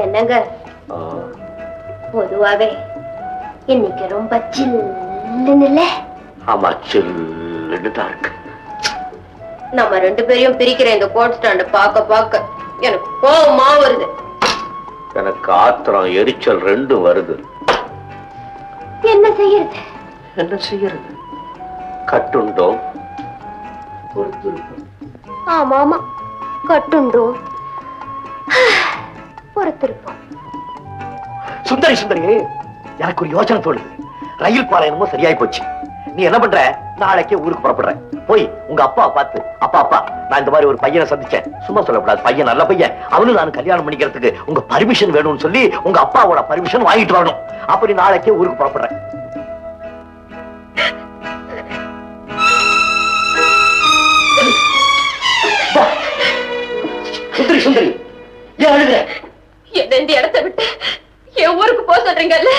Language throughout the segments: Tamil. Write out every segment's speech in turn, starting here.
என்னங்க பொதுவாவே இன்னைக்கு ரொம்ப சில்லுன்னு இல்ல? ஆமா, சில்லுன்னு தான் இருக்கு. நம்ம ரெண்டு பேரையும் பிரிக்கிற இந்த கோட் ஸ்டாண்ட பார்க்க எனக்கு கோவமா வருது. எனக்கு ஆத்திரம் எரிச்சல் ரெண்டும் வருது. என்ன செய்யறது? என்ன செய்யறது? கட்டுண்டோம். ஆமா ஆமா, கட்டுண்டோம், பொறுத்திருப்போம். சுந்தரி சுந்தரி, எனக்கு ஒரு யோசனை தோணுது. ரயில் பாலம் என்னமோ சரியாய் போச்சு. நீ என்ன பண்ற? நாளைக்கே ஊருக்கு புறப்படுற. போய் உங்க அப்பா பார்த்து, அப்பா அப்பா நான் இந்த மாதிரி ஒரு பையனை சந்திச்சேன், சும்மா சொல்லக்கூடாது, பையன் நல்ல பையன், அவனு நான் கல்யாணம் பண்ணிக்கிறதுக்கு உங்க பர்மிஷன் வேணும்னு சொல்லி உங்க அப்பாவோட பர்மிஷன் வாங்கிட்டு வரணும். அப்படி நாளைக்கே ஊருக்கு புறப்படுறேன். சுந்தரி சுந்தரி, ஏன் அழுகுற? என்ன இந்த இடத்தை விட்டு என் ஊருக்கு போக சொல்றீங்கல்ல?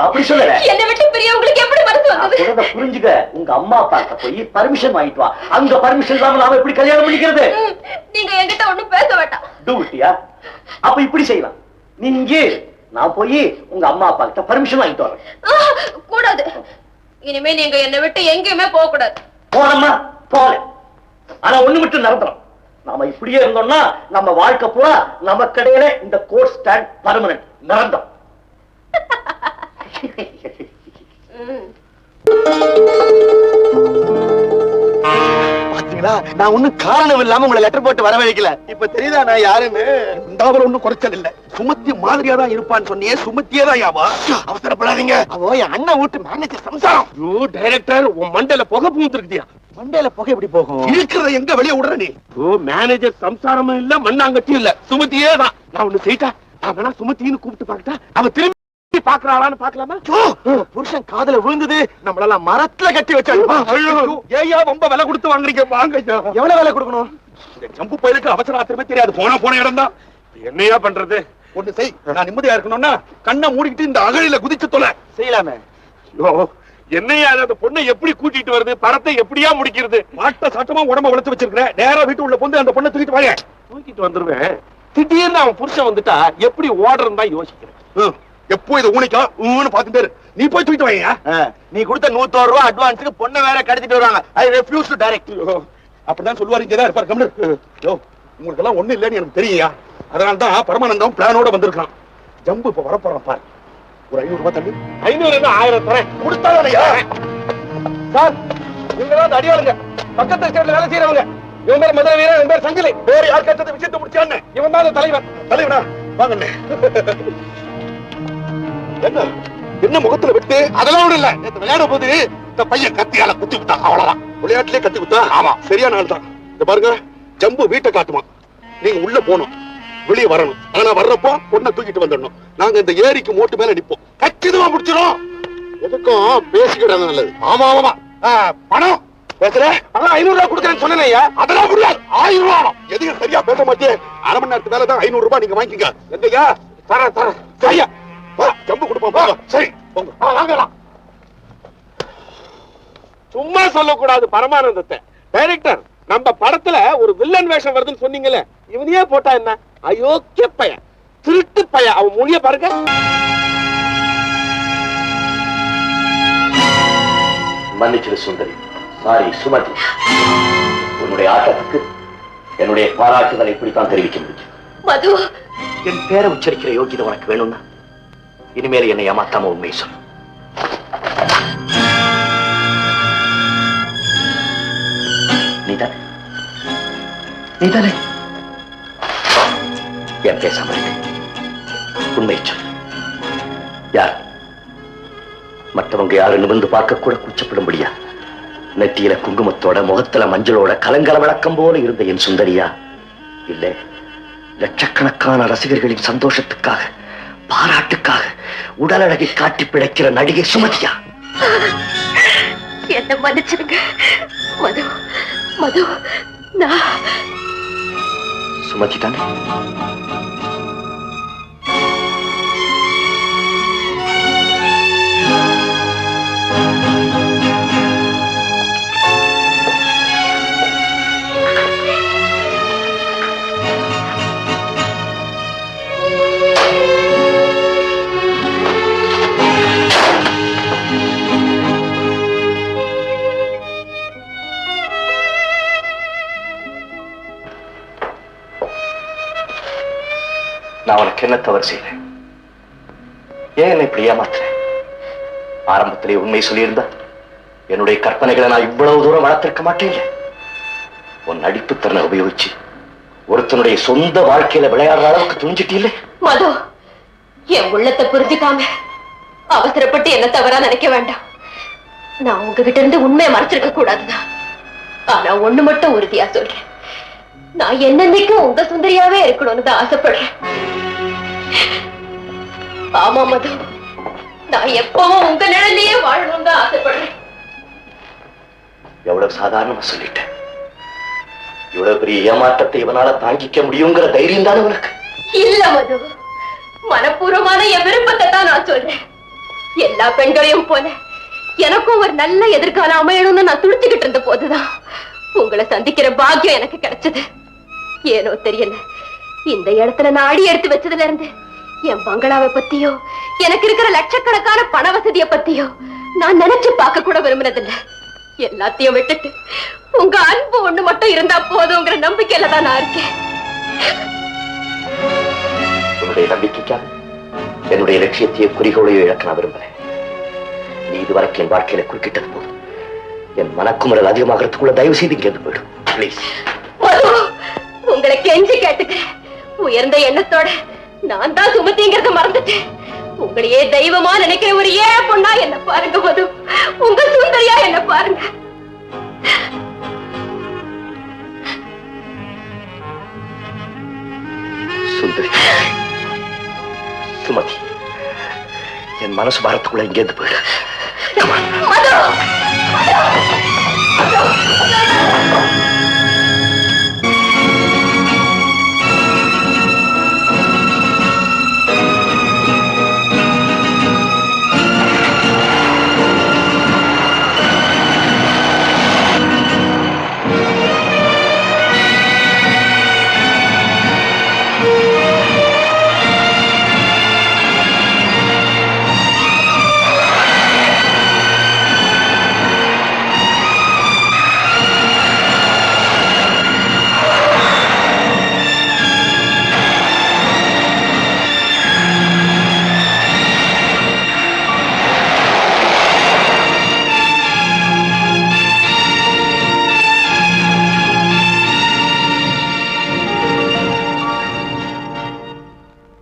அப்படி சொல்லல. என்னை விட்டு பிரிய உங்களுக்கு எப்படி மனசு வந்தது? புரிஞ்சுக்க, உங்க அம்மா அப்பா போய் பர்மிஷன் வாங்கிட்டு வா. அங்க பர்மிஷன் இல்லாம நாம எப்படி கல்யாணம் பண்ணிக்கிறது? நீங்க என்கிட்ட ஒண்ணும் பேச வேண்டாம். டூட்டியா? அப்ப இப்படி செய்யலாம். நீங்க நான் போய் உங்க அம்மா அப்பா கிட்ட பர்மிஷன் வாங்கிட்டு வரேன். கூடாது. இனிமே நீங்க என்னை விட்டு எங்கேயுமே போக கூடாது. போனம்மா போல. ஆனா ஒண்ணு மட்டும் நடந்துரும். நாம இப்படியே இருந்தோம்னா நம்ம வாழ்க்கை பூரா நம்ம கடையில இந்த கோட் ஸ்டாண்ட் பர்மனன்ட் நிரந்தரம். பாத்தீங்களா, நான் ஒண்ணும் காரணம் இல்லாம உங்களை லெட்டர் போட்டு வரவழைக்கல. இப்ப தெரியுதா நான் யாருன்னு? இந்தாவில் ஒண்ணும் குறைச்சல் இல்ல. சுமத்தி மாதிரியா தான் இருப்பான்னு சொன்னியே, சுமத்தியே தான் யாவா? அவசரப்படாதீங்க. அவ என் அண்ணன் வீட்டு மேனேஜர் சம்சாரம். டைரக்டர், உன் மண்டையில புகை பூந்துருக்கியா? மண்டையில புகை எப்படி போகும்? இருக்கிறத எங்க வெளியே விடுற நீ? மேனேஜர் சம்சாரமும் இல்ல, மண்ணாங்கட்டியும் இல்ல, சுமத்தியே தான். நான் ஒண்ணு செய்யிட்டா, நான் வேணா சுமத்தின்னு கூப்பிட்டு பாக்கட்டா? அவ திரும்பி பாக்குறாளான்னு பாக்கலாமா? புருஷன் காதுல விழுந்தது, நம்மளெல்லாம் மரத்துல கட்டி வச்சாங்க. ஏயா ரொம்ப விலை கொடுத்து வாங்குறீங்க? வாங்க. எவ்வளவு விலை கொடுக்கணும்? இந்த ஜம்பு பயிலுக்கு அவசர ஆத்திரமே தெரியாது. போன இடம் தான். என்னையா பண்றது? ஒண்ணு செய். நான் நிம்மதியா இருக்கணும்னா கண்ணை மூடிக்கிட்டு இந்த அகழியில குதிச்சு தொலை. செய்யலாமே. என்னையா அந்த பொண்ணை எப்படி கூட்டிட்டு வருது? படத்தை எப்படியா முடிக்கிறது? மாட்ட சட்டமா உடம்ப வளர்த்து வச்சிருக்கிறேன். நேரா வீட்டு உள்ள பொந்து அந்த பொண்ணை தூக்கிட்டு வாங்க. தூக்கிட்டு வந்துருவேன். திடீர்னு அவன் புருஷன் வந்துட்டா எப்படி ஓடுறன்னு தான் யோசிக்கிறேன். எப்போ இதை ஊனிக்கா பாத்துட்டு நீ போய் தூக்கிட்டு வாங்க. நீ கொடுத்த 100 ரூபாய் அட்வான்ஸுக்கு பொண்ணை வேற கடத்திட்டு வருவாங்க. ஐ ரெஃப்யூஸ் டு டைரக்ட். அப்படிதான் சொல்லுவாரு. இங்கதான் இருப்பாரு. கம்னு உங்களுக்கு எல்லாம் ஒண்ணு இல்லன்னு எனக்கு தெரியா? அதனால தான் பரமானந்தம் பிளானோட வந்திருக்கான். ஜம்பு இப்ப வரப்போறான் பாரு. ஒரு 500 ரூபாய் தள்ளி. 500 1000 தரேன். கொடுத்தாலையா சார்? இவங்கதான் அடியாளுங்க, பக்கத்து ஸ்டேட்ல வேலை செய்யறவங்க. இவன் பேர் மதுரை வீரன், இவன் பேர் சங்கிலி. வேற யார் கேட்டது விஷயத்தை முடிச்சான்னு இவன் தான் தலைவன். தலைவனா வாங்க. என்ன என்ன முகத்துல விட்டு? அதெல்லாம் ஒண்ணு இல்ல. விளையாட போது இந்த பையன் கத்தியால குத்தி விட்டான், அவ்வளவுதான். விளையாட்டுலயே கத்தி விட்டா? ஆமா, சரியான ஆள் தான். இந்த பாருங்க, ஜம்பு வீட்டை காட்டுமா, நீங்க உள்ள போகணும், வெளியே வரணும். ஆனா வர்றப்போ பொண்ணை தூக்கிட்டு வந்துடணும். நாங்க இந்த ஏரிக்கு மோட்டு மேல நிப்போம். கச்சிதமா முடிச்சிடும். எதுக்கும் பேசிக்கிட்டு நல்லது. ஆமா ஆமா. பணம் பேசுற? 500 ரூபாய் கொடுக்கறேன்னு சொன்னேன். அதெல்லாம் முடியாது. 1000 ரூபாய். எதுவும் சரியா பேச மாட்டேன். அரை மணி நேரத்துக்கு மேலதான் 500 ரூபாய் நீங்க வாங்கிக்கங்க. எந்தையா தர சரியா ஜம்பு கொடுப்போம். சரி போங்க. வாங்கலாம். சும்மா சொல்லக்கூடாது பரமானந்தத்தை. டைரக்டர், நம்ம படத்துல ஒரு வில்லன் வேஷம் வருதுன்னு சொன்னீங்கல்ல, இவனையே போட்டா என்ன? அயோக்கிய பையன், திருட்டு பையன். அவன் மொழிய பாருங்க. மன்னிச்சிரு சுந்தரி. சாரி சுமதி. உன்னுடைய ஆட்டத்துக்கு என்னுடைய பாராட்டுதலை இப்படித்தான் தெரிவிக்க முடியும். மது, என் பேரை உச்சரிக்கிற யோகிதை உனக்கு வேணும்னா இனிமேல் என்னை ஏமாத்தாம உண்மை சொல். நீதானே ஏன் பேசாம உண்மை சொல். யார்? மற்றவங்க யாரு நிமிர்ந்து பார்க்க கூட கூச்சப்படும்படியா நெத்தியில குங்குமத்தோட, முகத்துல மஞ்சளோட, கலங்கல விளக்கம் போல இருந்த என் சுந்தரியா? இல்ல லட்சக்கணக்கான ரசிகர்களின் சந்தோஷத்துக்காக, பாராட்டுக்காக உடல் அழகை காட்டி பிழைக்கிற நடிகை சுமதியா? என்ன மன்னிச்சிருங்க மது. மது, நான் சுமதி தானே? நான் உனக்கு என்ன தவறு செய்வேன்? ஏன் என்னை இப்படி ஏமாத்துறேன்? ஆரம்பத்திலே உண்மை சொல்லியிருந்தா என்னுடைய கற்பனைகளை நான் இவ்வளவு தூரம் வளர்த்திருக்க மாட்டேங்க. உன் நடிப்பு திறனை உபயோகிச்சு ஒருத்தனுடைய சொந்த வாழ்க்கையில விளையாடுற அளவுக்கு துணிஞ்சிட்டீல்ல. மது, என் உள்ளத்தை புரிஞ்சுக்காம அவசரப்பட்டு என்ன தவறா நினைக்க வேண்டாம். நான் உங்ககிட்ட இருந்து உண்மையை மறைச்சிருக்க கூடாதுதான். ஆனா ஒண்ணு மட்டும் உறுதியா சொல்றேன், நான் என்னன்னைக்கும் உங்க சுந்தரியாவே இருக்கணும்னு தான் ஆசைப்படுறேன். ஆமா மது, நான் எப்பவும் உங்க நிழலையே வாழணும்னு தான் ஆசைப்படுறேன். எவ்வளவு சாதாரணமா சொல்லிட்டேன். இவ்வளவு பெரிய ஏமாற்றத்தை இவனால தாங்கிக்க முடியுங்கிற தைரியம் தானே உனக்கு? இல்ல மது, மனப்பூர்வமான என் விருப்பத்தை தான் நான் சொல்றேன். எல்லா பெண்களையும் போல எனக்கும் ஒரு நல்ல எதிர்காலம் அமையணும்னு நான் துடிச்சுக்கிட்டு இருந்த போதுதான் உங்களை சந்திக்கிற பாக்கியம் எனக்கு கிடைச்சது. ஏனோ தெரியல, இந்த இடத்துல நான் அடி எடுத்து வச்சதுல இருந்து என் பங்களாவை பத்தியோ எனக்கு இருக்கிற லட்சக்கணக்கான பண வசதியை பத்தியோ நான் நினைச்சு பார்க்க கூட விரும்பினதில்ல. எல்லாத்தையும் விட்டுட்டு உங்க அன்பு ஒண்ணு மட்டும் இருந்தா போதுங்கிற நம்பிக்கையில தான் நான் இருக்கேன். உன்னுடைய நம்பிக்கைக்காக என்னுடைய லட்சியத்தையே குறிக்கோளையோ இழக்க நான் விரும்புறேன். நீ இதுவரைக்கும் என் வாழ்க்கையில குறுக்கிட்டது போதும். என் மனக்குமுறல் அதிகமாகறதுக்குள்ள தயவு செய்து இங்க இருந்து போயிடும். பிளீஸ். உங்களை கெஞ்சி கேட்டுக்கிறேன். உயர்ந்த எண்ணத்தோட நான் தான் சுமதிங்கிறத மறந்துட்டேன். உங்களையே தெய்வமா நினைக்கிற ஒரு ஏழை பொண்ணா என்ன பாருங்க மது. உங்க சுந்தரியா என்ன பாருங்க. சுந்தரி, சுமதி, என் மனசு பாரத்துக்குள்ள இங்கேருந்து போயிடு.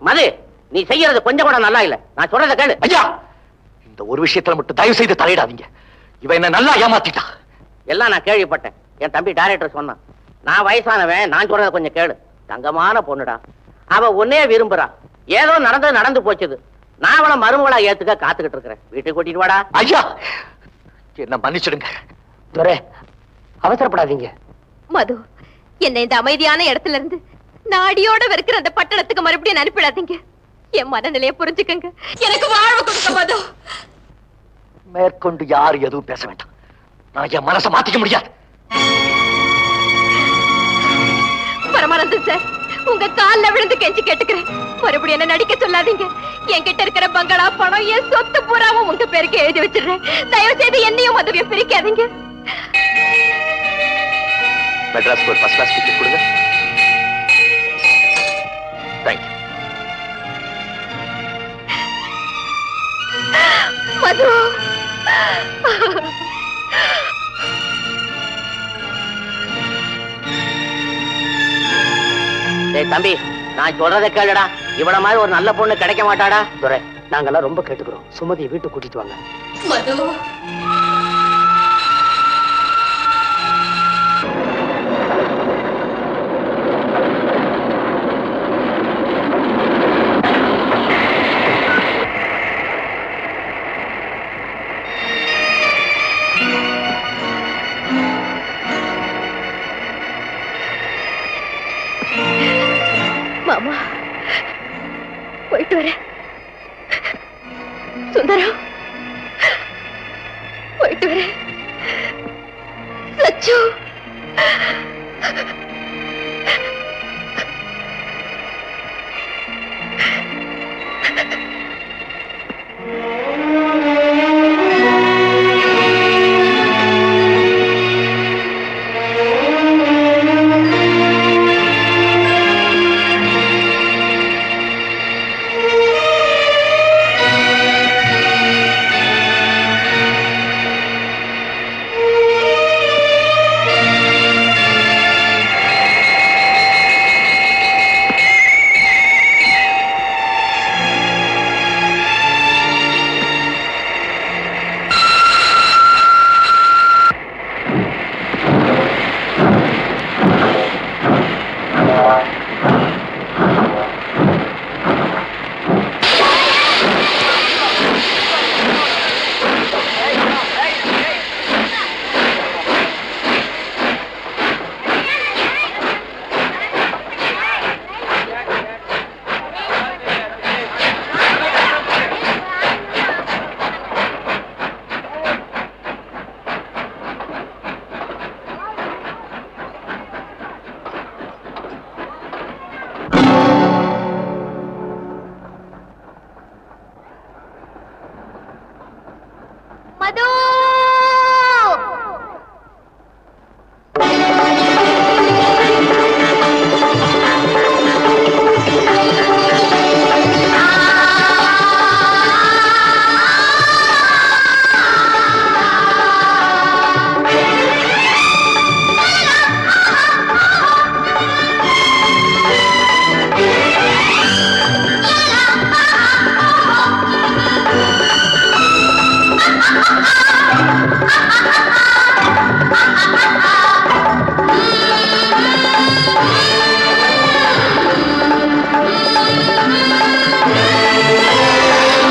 மது, நீ செய்யறது கொஞ்சம் கூட நல்லா இல்ல. நான் சொல்றத கேளு. ஐயா, இந்த ஒரு விஷயத்துல மட்டும் தயவு செய்து தலையிடாதீங்க. இவன் என்ன நல்லா ஏமாத்திட்டா. எல்லாம் நான் கேள்விப்பட்டேன். என் தம்பி டைரக்டர் சொன்னான். நான் வயசானவன், நான் சொல்றத கொஞ்சம் கேளு. தங்கமான பொண்ணுடா, அவ உன்னே விரும்புறா. ஏதோ நடந்து போச்சுது. நான் அவளை மருமகளா ஏத்துக்க காத்துக்கிட்டு இருக்கிறேன். வீட்டுக்கு கூட்டிட்டு வாடா. ஐயா, என்ன மன்னிச்சிடுங்க. துரை, அவசரப்படாதீங்க. மது, என்ன இந்த அமைதியான இடத்துல இருந்து நாடியோட வெறுக்கிற அந்த பட்டணத்துக்கு மறுபடியும் அனுப்பிடாதீங்க. என் மனநிலையை புரிஞ்சுக்கங்க. எனக்கு வாழ்வு கொடுக்க மது. மேற்கொண்டு யாரும் எதுவும் பேச வேண்டாம். நான் என் மனசை மாத்திக்க முடியாது. பரமானந்தன் சார், உங்க கால்ல விழுந்து கெஞ்சி கேட்டுக்கிறேன். மறுபடியும் என்ன நடிக்க சொல்லாதீங்க. என்கிட்ட இருக்கிற பங்களா, பணம், என் சொத்து பூராவும் உங்க பேருக்கு எழுதி வச்சிடுறேன். தயவு செய்து என்னையும் மதுவையும் பிரிக்காதீங்க. மெட்ராஸ்க்கு ஒரு ஃபர்ஸ்ட் கிளாஸ் டிக்கெட் கொடுங்க. தேங்க்யூ. மது, தம்பி, நான் சொல்றத கேளுடா. இவள மாதிரி ஒரு நல்ல பொண்ணு கிடைக்க மாட்டாடா. துரை, நாங்கெல்லாம் ரொம்ப கேட்டுக்கிறோம். சுமதி வீட்டுக்கு கூட்டிட்டு வாங்க. மது, மாமா, போயிட்டு வரேன். சுந்தரம், போயிட்டு வரேன். சச்சு.